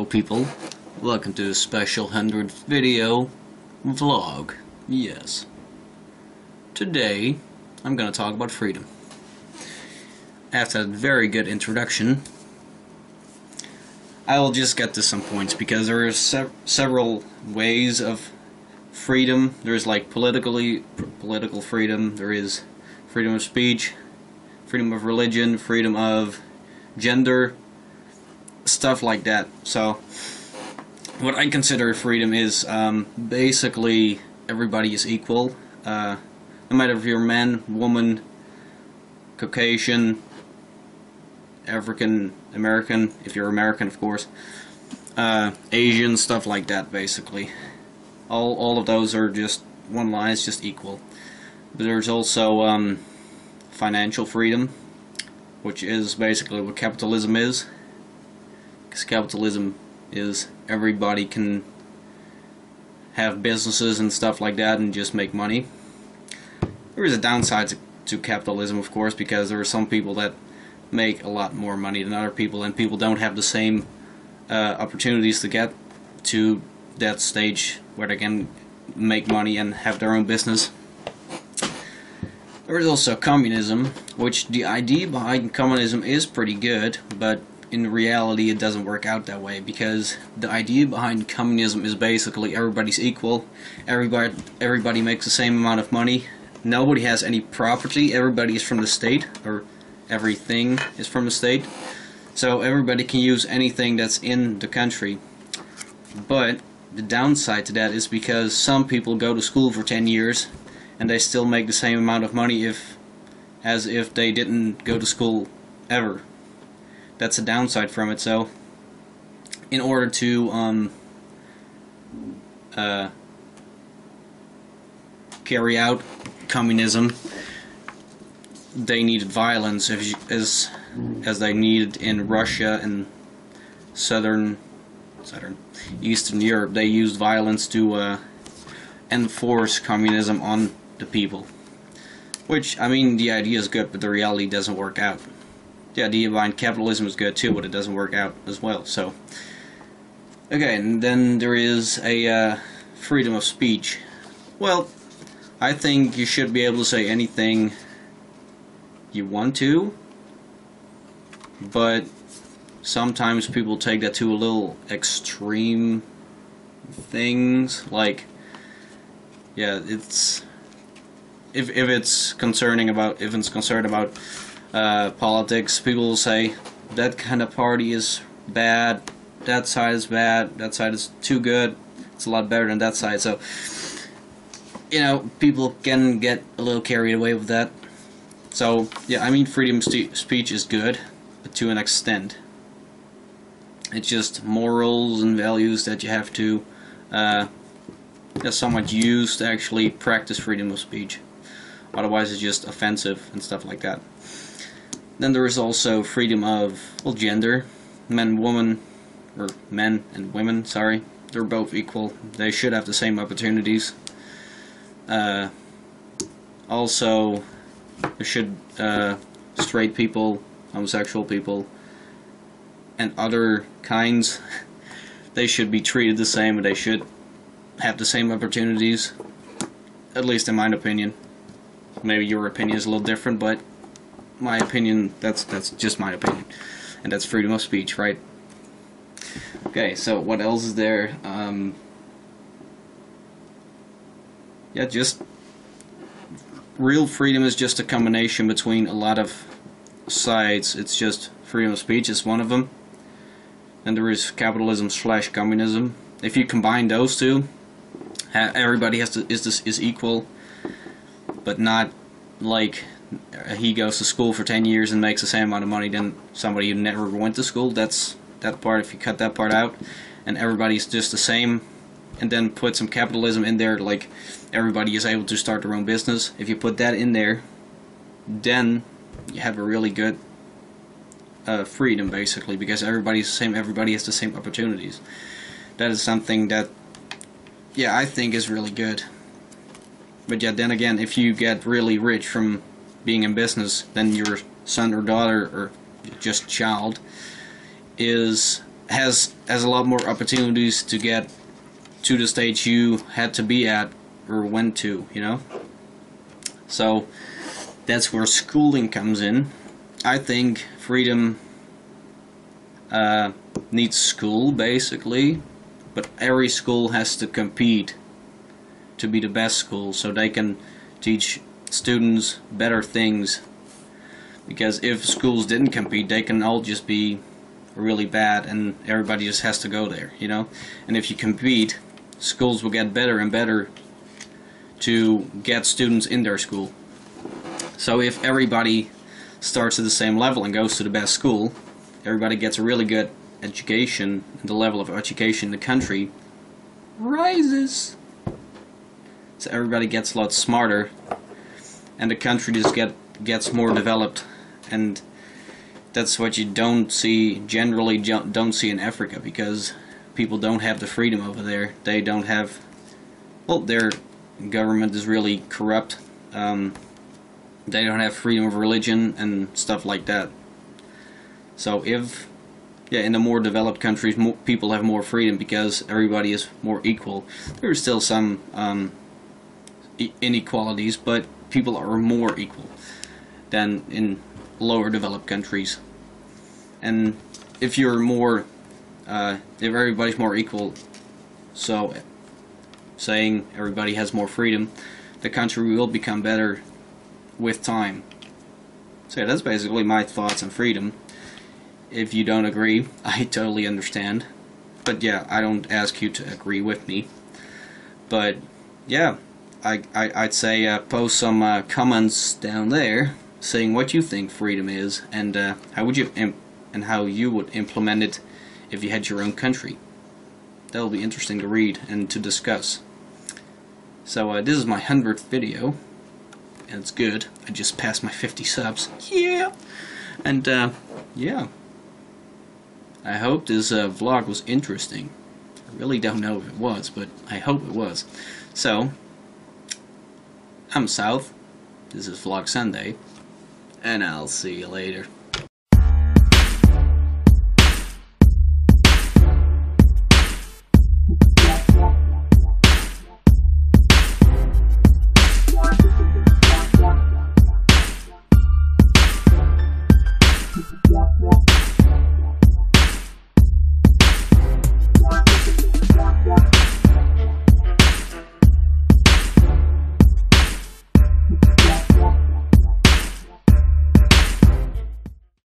people, welcome to a special 100th video vlog. Yes. Today, I'm gonna talk about freedom. After that very good introduction, I will just get to some points because there are several ways of freedom. There's like political freedom, there is freedom of speech, freedom of religion, freedom of gender, stuff like that. So what I consider freedom is basically everybody is equal, no matter if you're man, woman, Caucasian, African American, if you're American of course, Asian, stuff like that. Basically all of those are just one line, it's just equal. But there's also financial freedom, which is basically what capitalism is. Because capitalism is everybody can have businesses and stuff like that and just make money. There is a downside to capitalism, of course, because there are some people that make a lot more money than other people, and people don't have the same opportunities to get to that stage where they can make money and have their own business. There is also communism, which the idea behind communism is pretty good, but in reality it doesn't work out that way, because the idea behind communism is basically everybody's equal, everybody makes the same amount of money, nobody has any property, everybody is from the state, or everything is from the state, so everybody can use anything that's in the country. But the downside to that is because some people go to school for 10 years and they still make the same amount of money as if they didn't go to school ever. That's a downside from it. So in order to carry out communism, they needed violence, as they needed in Russia and Eastern Europe. They used violence to enforce communism on the people. Which, I mean, the idea is good, but the reality doesn't work out. The idea behind capitalism is good too, but it doesn't work out as well. So, okay, and then there is a freedom of speech. Well, I think you should be able to say anything you want to, but sometimes people take that to a little extreme things. Like, yeah, it's if it's concerned about politics, people will say that kind of party is bad, that side is bad, that side is too good, it's a lot better than that side. So, you know, people can get a little carried away with that. So, yeah, I mean, freedom of speech is good, but to an extent. It's just morals and values that you have to somewhat use to actually practice freedom of speech. Otherwise it's just offensive and stuff like that. Then there is also freedom of, well, gender. Men and women, sorry. They're both equal. They should have the same opportunities. Also, there should, straight people, homosexual people, and other kinds, they should be treated the same, and they should have the same opportunities, at least in my opinion. Maybe your opinion is a little different, but my opinion, that's just my opinion, and that's freedom of speech, right? Okay, so what else is there? Yeah, just real freedom is just a combination between a lot of sides. It's just freedom of speech is one of them, and there is capitalism / communism. If you combine those two, everybody is equal, but not like he goes to school for 10 years and makes the same amount of money than somebody who never went to school. That's that part. If you cut that part out and everybody's just the same, and then put some capitalism in there, like everybody is able to start their own business, if you put that in there, then you have a really good freedom, basically, because everybody's the same, everybody has the same opportunities. That is something that, yeah, I think is really good. But yeah, then again, if you get really rich from being in business, then your son or daughter or just child is has a lot more opportunities to get to the stage you had to be at or went to, you know. So that's where schooling comes in. I think freedom needs school basically, but every school has to compete to be the best school so they can teach students better things. Because if schools didn't compete, they can all just be really bad and everybody just has to go there, you know. And if you compete, schools will get better and better to get students in their school. So if everybody starts at the same level and goes to the best school, everybody gets a really good education, and the level of education in the country rises. So everybody gets a lot smarter, and the country just gets more developed. And that's what you don't see, generally don't see in Africa, because people don't have the freedom over there. They don't have, well, their government is really corrupt. They don't have freedom of religion and stuff like that. So if, yeah, in the more developed countries, more people have more freedom because everybody is more equal. There are still some inequalities, but people are more equal than in lower developed countries. And if you're more, if everybody's more equal, so saying everybody has more freedom, the country will become better with time. So yeah, that's basically my thoughts on freedom. If you don't agree, I totally understand. But yeah, I don't ask you to agree with me. But yeah, I'd say post some comments down there saying what you think freedom is, and how you would implement it if you had your own country. That'll be interesting to read and to discuss. So this is my 100th video, and it's good. I just passed my 50 subs. Yeah! And yeah. I hope this vlog was interesting. I really don't know if it was, but I hope it was. So, I'm South. This is Vlog Sunday, and I'll see you later.